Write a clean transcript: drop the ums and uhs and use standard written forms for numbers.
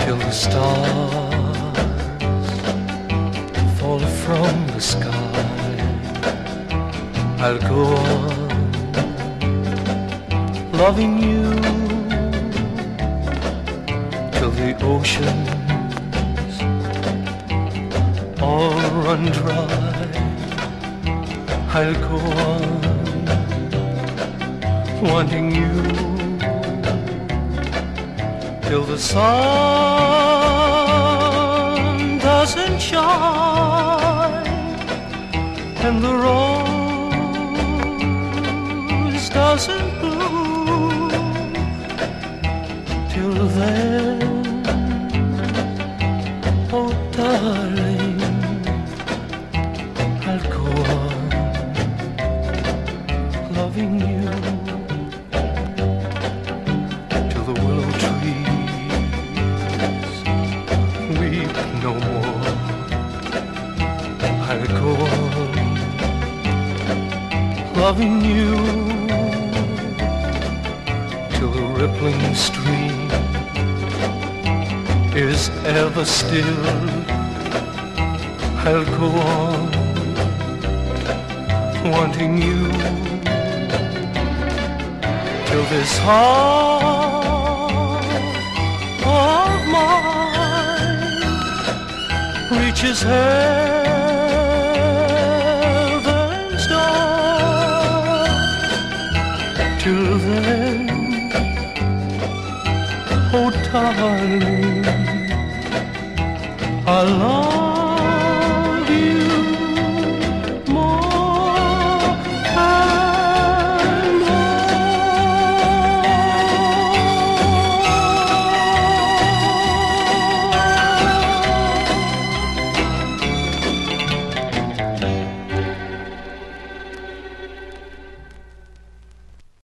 till the stars fall from the sky. I'll go on loving you till the oceans all run dry. I'll go on wanting you till the sun doesn't shine and the rose doesn't bloom. Till then, oh darling, I'll go on loving you till the willow trees weep no more. I'll go on loving you till the rippling stream is ever still. I'll go on wanting you till this heart of mine reaches heaven's door. Till then, oh darling, I long